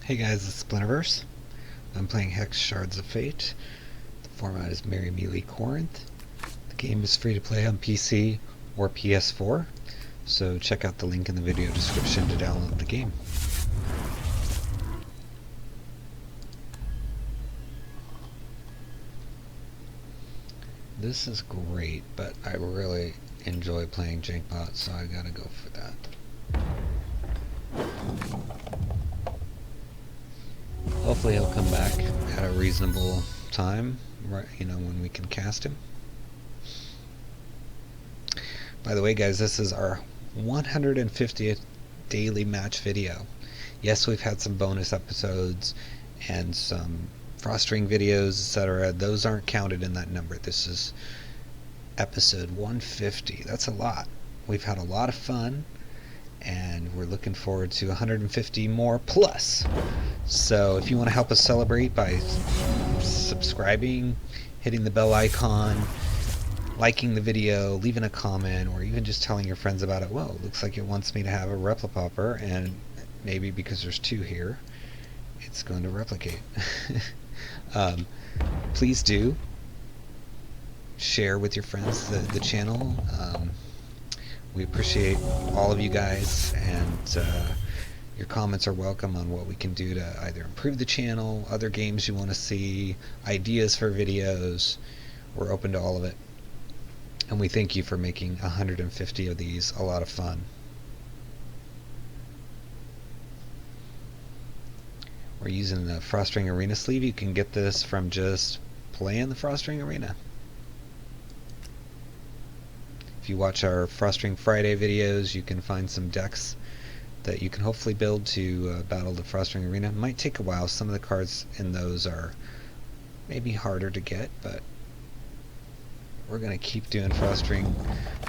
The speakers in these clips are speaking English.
Hey guys, it's Splinterverse. I'm playing Hex Shards of Fate. The format is Marry Me Corinth. The game is free to play on PC or PS4, so check out the link in the video description to download the game. This is great, but I really enjoy playing Jankbot, so I gotta go for that. Hopefully he'll come back at a reasonable time, right, when we can cast him. By the way, guys, this is our 150th daily match video. Yes, we've had some bonus episodes and some Frostring videos, etc. Those aren't counted in that number. This is episode 150. That's a lot. We've had a lot of fun, and we're looking forward to 150 more plus. So if you want to help us celebrate by subscribing, hitting the bell icon, liking the video, leaving a comment, or even just telling your friends about it. Well, it looks like it wants me to have a Replipopper, and maybe because there's two here, it's going to replicate. Please do share with your friends the channel. We appreciate all of you guys, and your comments are welcome on what we can do to either improve the channel, other games you want to see, ideas for videos. We're open to all of it. And we thank you for making 150 of these a lot of fun. We're using the Frostring Arena sleeve. You can get this from just playing the Frostring Arena. If you watch our Frostring Friday videos, you can find some decks that you can hopefully build to battle the Frostring Arena. It might take a while. Some of the cards in those are maybe harder to get, but we're going to keep doing Frostring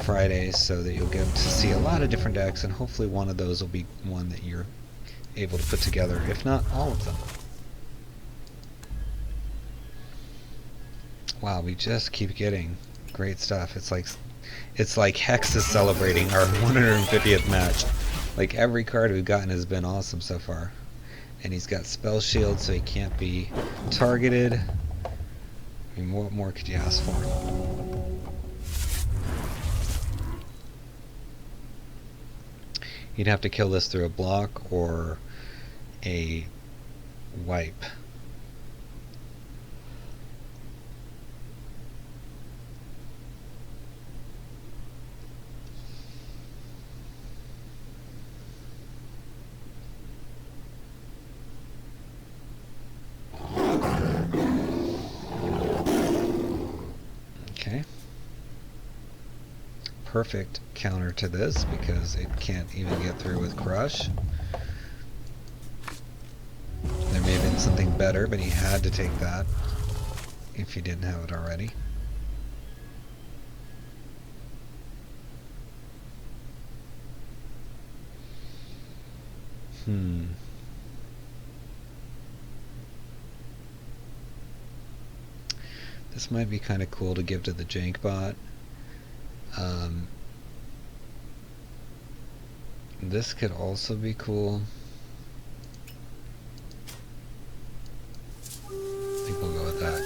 Fridays so that you'll get to see a lot of different decks, and hopefully one of those will be one that you're able to put together, if not all of them. Wow, we just keep getting great stuff. It's like Hex is celebrating our 150th match. Like, every card we've gotten has been awesome so far. And he's got Spell Shield, so he can't be targeted. I mean, what more could you ask for? You'd have to kill this through a block or a wipe. Okay. Perfect counter to this because it can't even get through with Crush. There may have been something better, but he had to take that if he didn't have it already. This might be kind of cool to give to the Jankbot. This could also be cool. I think we'll go with that,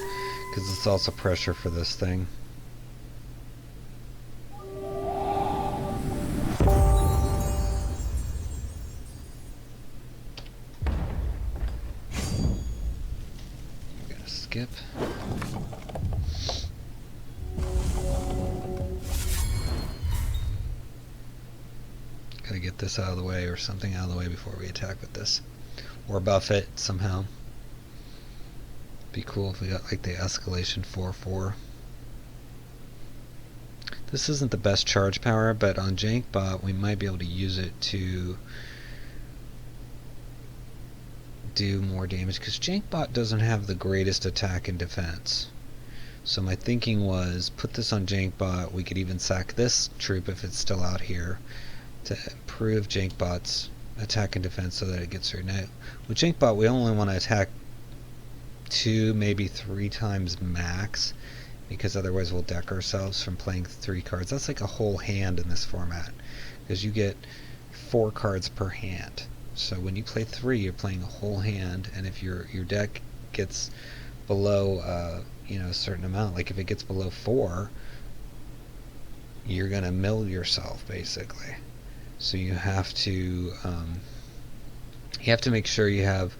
because it's also pressure for this thing. I'm gonna skip. Gotta get this out of the way, or something out of the way before we attack with this. Or buff it somehow. Be cool if we got like the escalation 4/4. This isn't the best charge power, but on Jankbot we might be able to use it to do more damage, because Jankbot doesn't have the greatest attack and defense. So my thinking was, put this on Jankbot. We could even sack this troop if it's still out here, to improve Jankbot's attack and defense so that it gets through. Now, with Jankbot, we only want to attack 2, maybe 3 times max, because otherwise we'll deck ourselves from playing 3 cards. That's like a whole hand in this format, because you get 4 cards per hand. So when you play 3, you're playing a whole hand, and if your deck gets below you know, a certain amount, like if it gets below 4, you're gonna mill yourself basically. So you have to make sure you have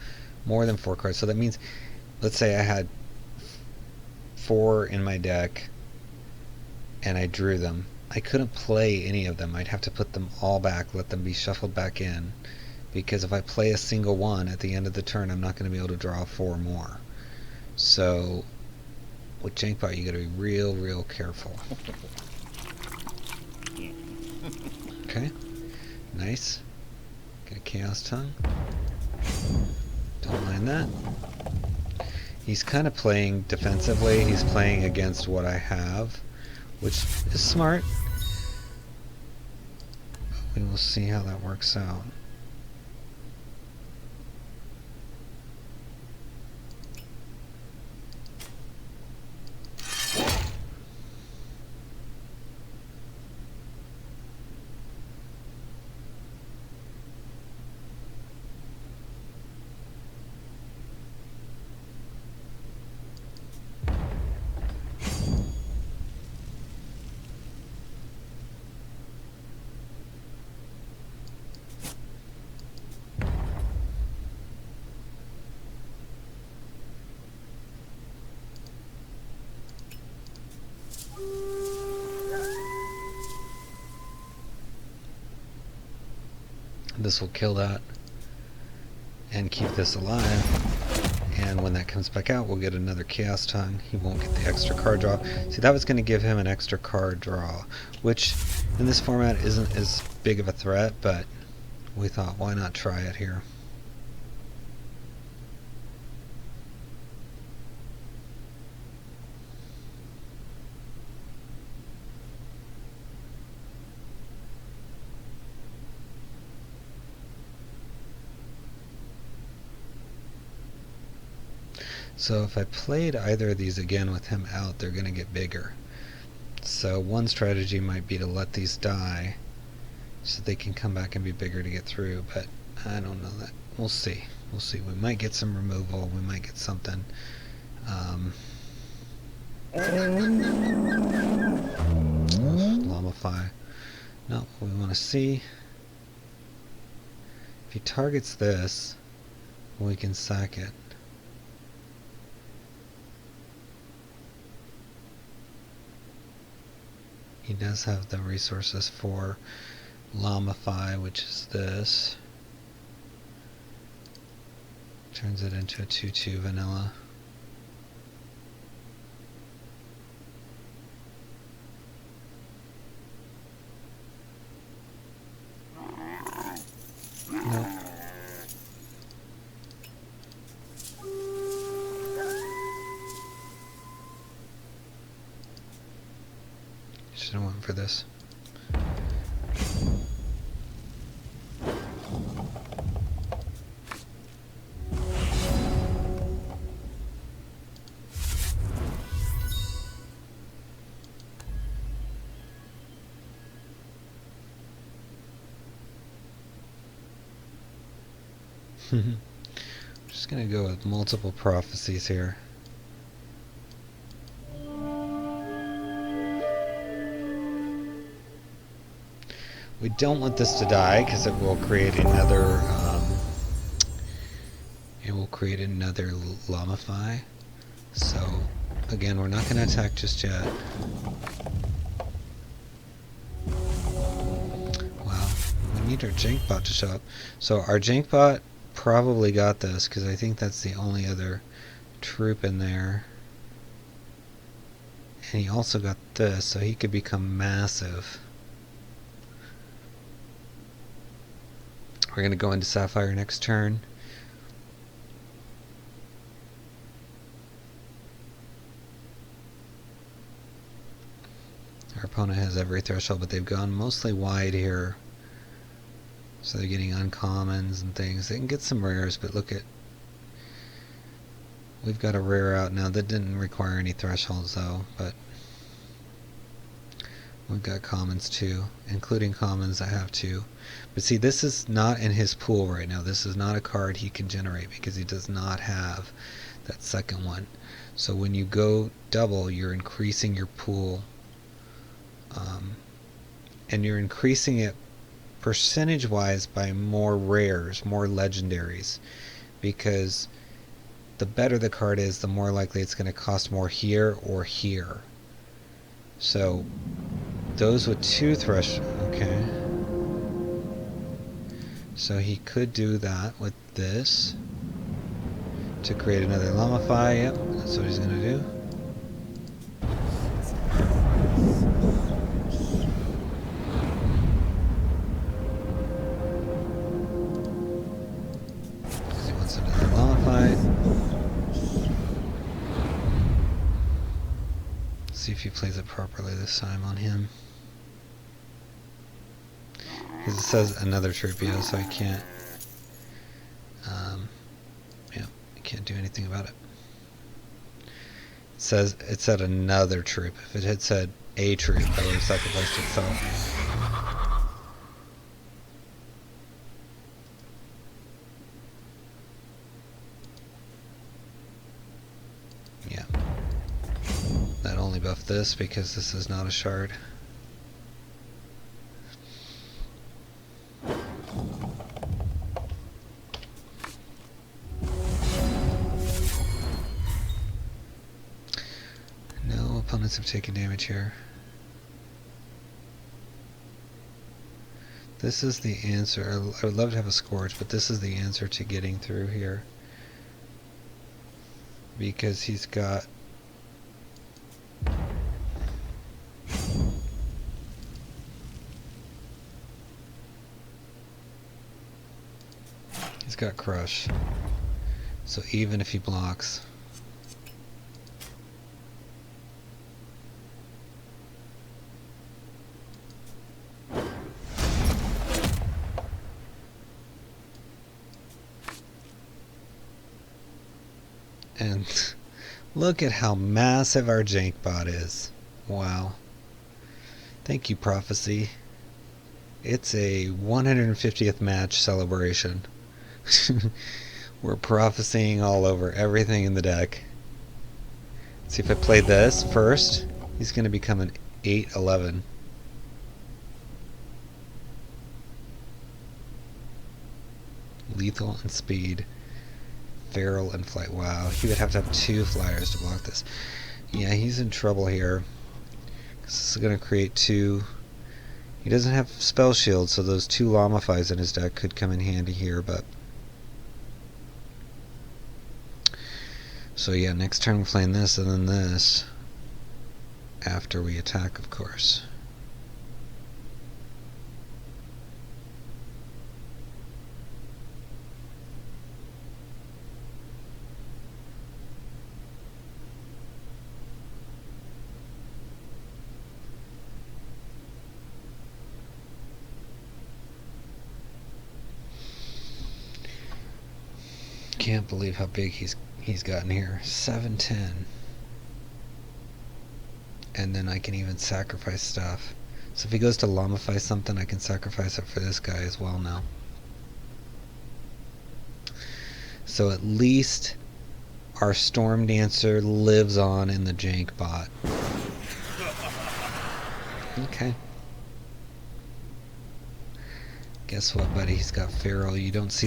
more than 4 cards. So that means, let's say I had 4 in my deck and I drew them. I couldn't play any of them. I'd have to put them all back, let them be shuffled back in, because if I play a single one at the end of the turn, I'm not going to be able to draw 4 more. So with Jankbot, you got to be real careful. Okay, nice. Got a Chaos Tongue. Don't mind that. He's kind of playing defensively. He's playing against what I have, which is smart. We will see how that works out. This will kill that and keep this alive, and when that comes back out, we'll get another Chaos Tongue. He won't get the extra card draw. See, that was going to give him an extra card draw, which in this format isn't as big of a threat, but we thought, why not try it here? So if I played either of these again with him out, they're going to get bigger. So one strategy might be to let these die so they can come back and be bigger to get through, but I don't know that. We'll see. We'll see. We might get some removal. We might get something. Lamify. Not what we want to see. If he targets this, we can sack it. He does have the resources for Lamify, which is this. Turns it into a 2/2 vanilla. Nope. Should have went for this. I'm just going to go with multiple prophecies here. We don't want this to die because it will create another Lamify. So again, we're not going to attack just yet. Wow, we need our Jankbot to show up. So our Jankbot probably got this because I think that's the only other troop in there. And he also got this, so he could become massive. We're going to go into Sapphire next turn. Our opponent has every threshold, but they've gone mostly wide here. So they're getting uncommons and things. They can get some rares, but look at... We've got a rare out now that didn't require any thresholds though, but We've got commons too, including commons. I have two. But see, this is not in his pool right now. This is not a card he can generate because he does not have that second one. So when you go double, you're increasing your pool, and you're increasing it percentage wise by more rares, more legendaries, because the better the card is, the more likely it's going to cost more here or here. So those with two thresholds, okay. So he could do that with this to create another Lamify. Yep, that's what he's going to do. Because he wants another Lamify. See if he plays it properly this time on him. Because it says another Tripio, so I can't. Yeah, I can't do anything about it. It said another troop. If it had said a troop, I would have sacrificed itself. Yeah. That only buffed this because this is not a shard. Opponents have taken damage here. This is the answer. I would love to have a Scourge, but this is the answer to getting through here. Because he's got... he's got Crush. So even if he blocks... and look at how massive our jank bot is. Wow. Thank you, Prophecy. It's a 150th match celebration. We're prophesying all over everything in the deck. See, if I play this first, he's going to become an 8-11. Lethal and speed. Feral and flight. Wow, he would have to have two flyers to block this. Yeah, he's in trouble here. This is going to create two. He doesn't have spell shield, so those two Lamifies in his deck could come in handy here, but... so yeah, next turn we're playing this and then this. After we attack, of course. Can't believe how big he's gotten here. 710. And then I can even sacrifice stuff. So if he goes to Lamify something, I can sacrifice it for this guy as well now. So at least our Storm Dancer lives on in the jank bot. Okay. Guess what, buddy? He's got Feral. You don't see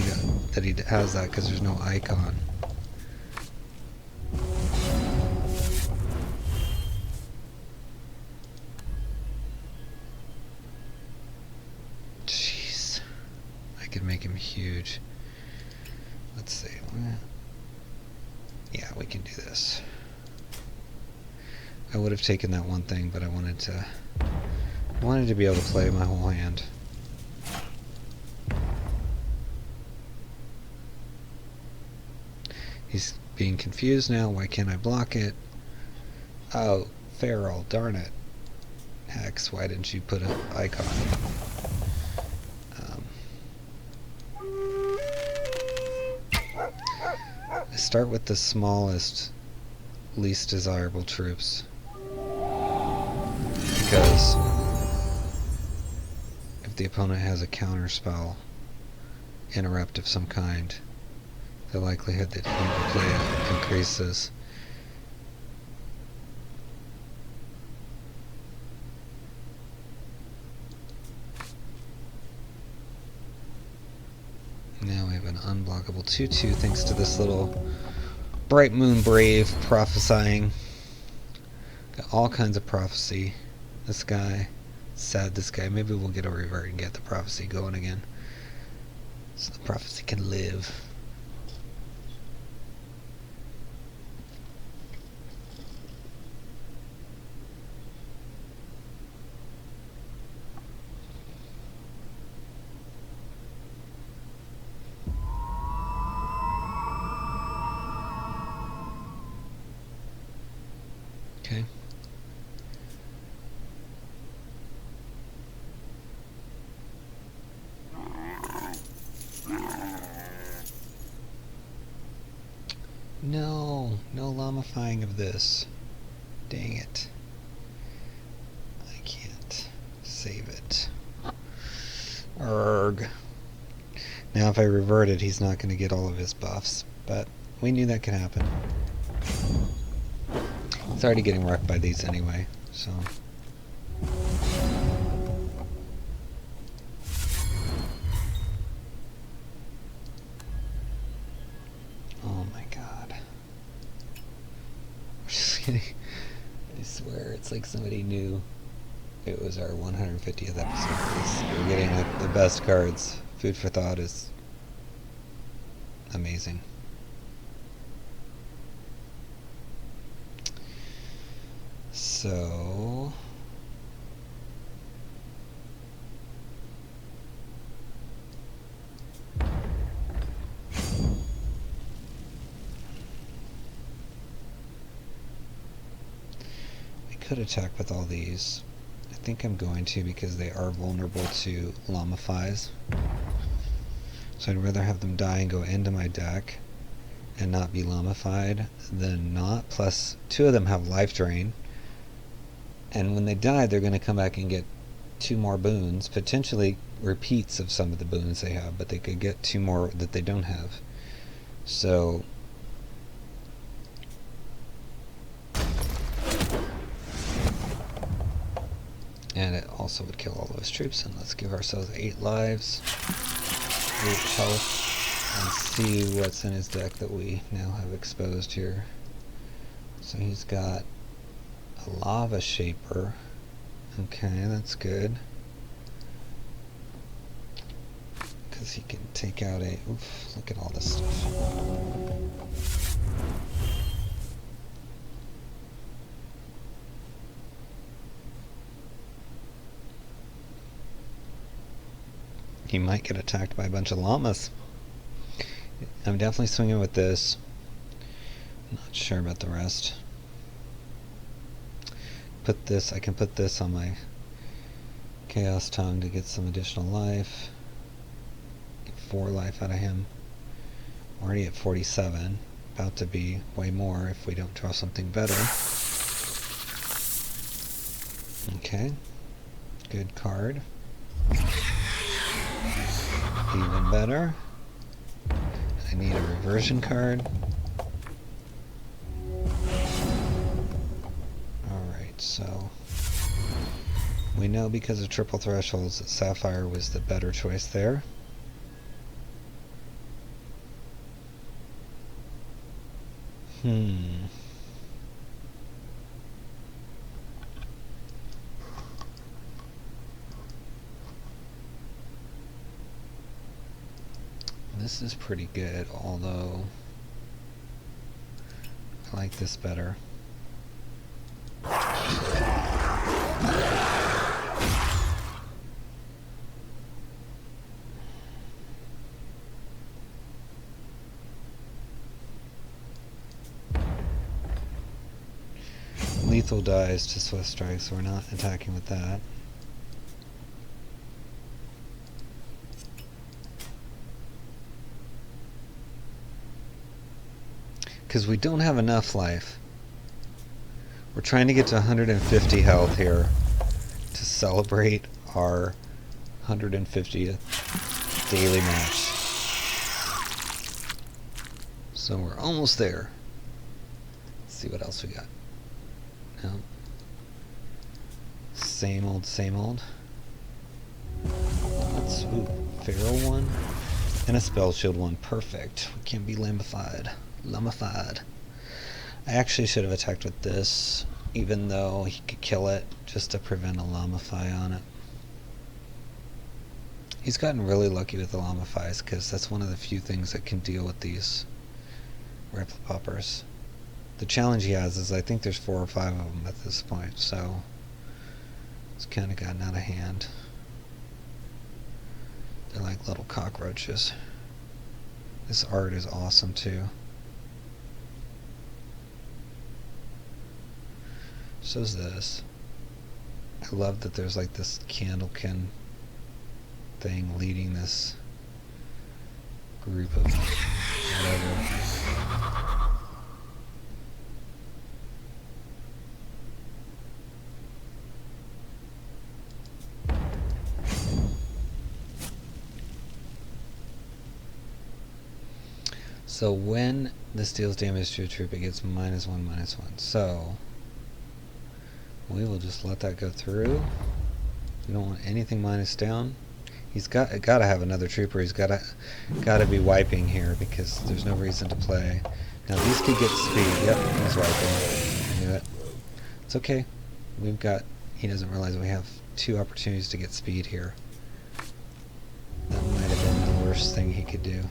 that he has that because there's no icon. Jeez. I could make him huge. Let's see. Yeah, we can do this. I would have taken that one thing, but I wanted to be able to play my whole hand. He's being confused now. Why can't I block it? Oh, Feral, darn it. Hex, why didn't you put an icon? I start with the smallest, least desirable troops. Because the opponent has a counter spell interrupt of some kind, the likelihood that he will play it increases. Now we have an unblockable 2/2 thanks to this little Bright Moon Brave prophesying. Got all kinds of prophecy. This guy, sad this guy. Maybe we'll get a revert and get the prophecy going again, so the prophecy can live. Okay. No lamifying of this. Dang it. I can't save it. Urgh. Now if I revert it, he's not going to get all of his buffs, but we knew that could happen. It's already getting wrecked by these anyway, so. Oh my god. I'm just kidding. I swear, it's like somebody knew it was our 150th episode. We're getting like the best cards. Food for thought is amazing. So I could attack with all these. I think I'm going to, because they are vulnerable to Lamifies. So I'd rather have them die and go into my deck and not be Lamified than not. Plus, 2 of them have life drain. And when they die, they're going to come back and get 2 more boons, potentially repeats of some of the boons they have, but they could get 2 more that they don't have. So and it also would kill all those troops. And let's give ourselves 8 lives, 8 health, and see what's in his deck that we now have exposed here. So he's got a Lava Shaper. Okay, that's good, because he can take out a... Oof, look at all this stuff. He might get attacked by a bunch of llamas. I'm definitely swinging with this. Not sure about the rest. Put this, I can put this on my Chaos Tongue to get some additional life. Get 4 life out of him. Already at 47. About to be way more if we don't draw something better. Okay. Good card. Even better. I need a reversion card. Alright, so we know because of triple thresholds that Sapphire was the better choice there. This is pretty good, although I like this better. Lethal dies to Swift Strike, so we're not attacking with that. Because we don't have enough life. We're trying to get to 150 health here to celebrate our 150th daily match. So we're almost there. Let's see what else we got. No. Same old, same old. Let's, ooh, Feral one and a Spell Shield one. Perfect. We can be lamified. Lamified. I actually should have attacked with this, even though he could kill it, just to prevent a Lamify on it. He's gotten really lucky with the Lamifies, because that's one of the few things that can deal with these Replipoppers. The challenge he has is I think there's 4 or 5 of them at this point, so it's kind of gotten out of hand. They're like little cockroaches. This art is awesome too. So's this. I love that there's like this candlekin thing leading this group of whatever. So when this deals damage to a troop, it gets -1/-1. So we will just let that go through. We don't want anything minus down. He's got to have another trooper. He's got to be wiping here because there's no reason to play. Now these could get speed. Yep, he's wiping. I knew it. It's okay. We've got. He doesn't realize we have 2 opportunities to get speed here. That might have been the worst thing he could do.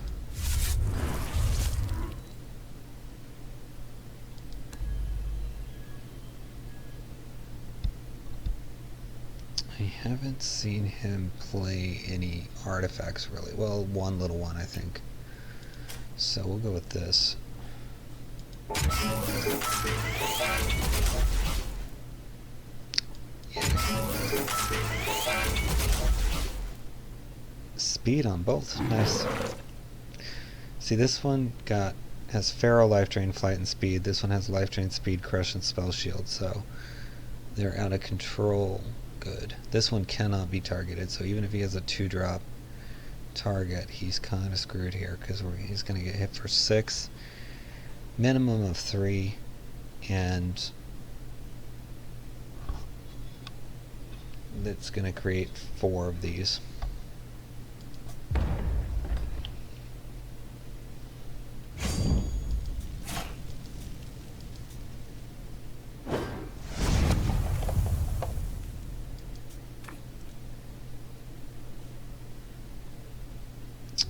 I haven't seen him play any artifacts really. Well, one little one I think. So we'll go with this. Yeah. Speed on both. Nice. See, this one has Feral, Life Drain, Flight, and Speed. This one has Life Drain, Speed, Crush, and Spell Shield. So they're out of control. Good. This one cannot be targeted, so even if he has a 2-drop target, he's kind of screwed here because he's going to get hit for 6, minimum of 3, and that's going to create 4 of these.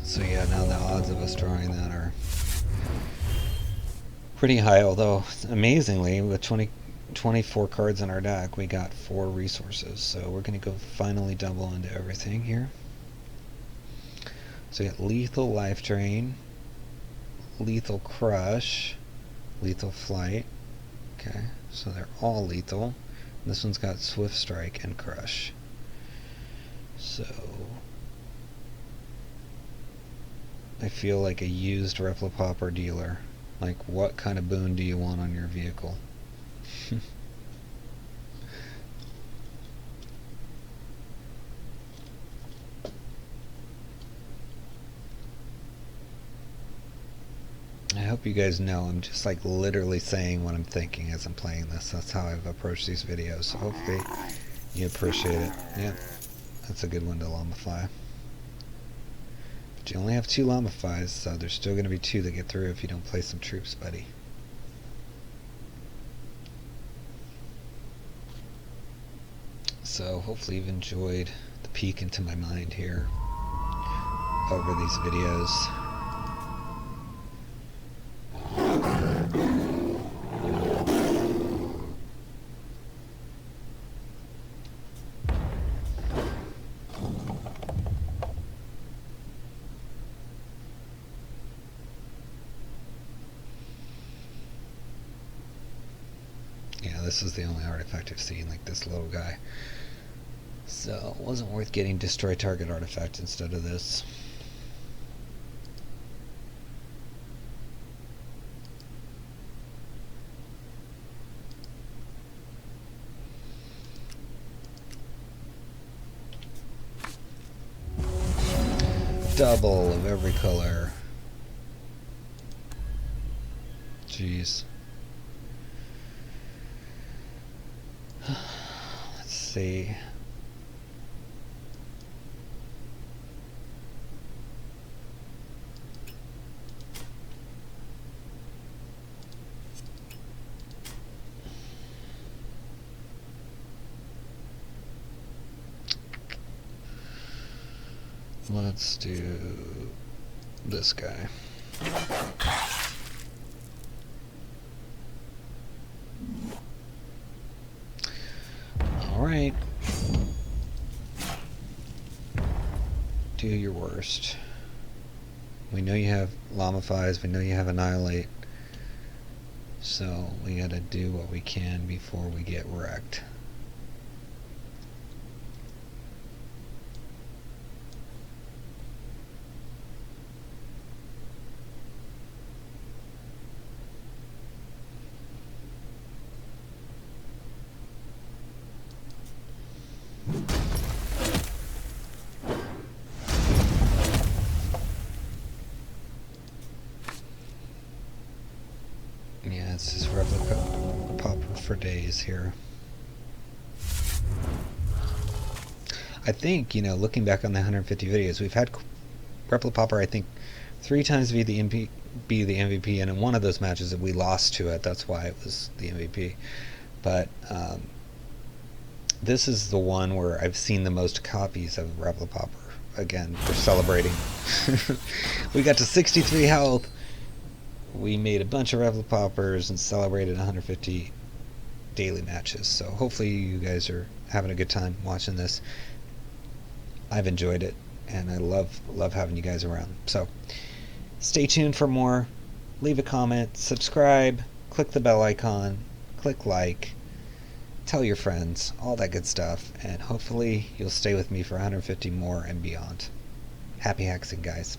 So yeah, now the odds of us drawing that are pretty high, although amazingly with 24 cards in our deck we got 4 resources, so we're going to go finally double into everything here. So we got Lethal Life Drain, Lethal Crush, Lethal Flight. Okay, so they're all lethal. This one's got Swift Strike and Crush. So I feel like a used Replipopper dealer. Like, what kind of boon do you want on your vehicle? I hope you guys know I'm just like literally saying what I'm thinking as I'm playing this. That's how I've approached these videos. So hopefully you appreciate it. Yeah, that's a good one to Lamify. But you only have 2 Lamifies, so there's still going to be 2 that get through if you don't play some troops, buddy. So hopefully you've enjoyed the peek into my mind here over these videos. Yeah, this is the only artifact I've seen, like this little guy. So it wasn't worth getting destroy target artifact instead of this. double of every color. Jeez. Let's see. Let's do this guy. Alright. Do your worst. We know you have Llamifies, we know you have Annihilate. So we gotta do what we can before we get wrecked. Yeah, it's just Replipopper for days here. I think, you know, looking back on the 150 videos, we've had Replipopper, I think, 3 times be the MVP, and in one of those matches that we lost to it, that's why it was the MVP. But this is the one where I've seen the most copies of Replipopper. Again, for celebrating. We got to 63 health. We made a bunch of Replipoppers and celebrated 150 daily matches. So hopefully you guys are having a good time watching this. I've enjoyed it, and I love having you guys around. So stay tuned for more. Leave a comment, subscribe, click the bell icon, click like, tell your friends, all that good stuff, and hopefully you'll stay with me for 150 more and beyond. Happy hexing, guys.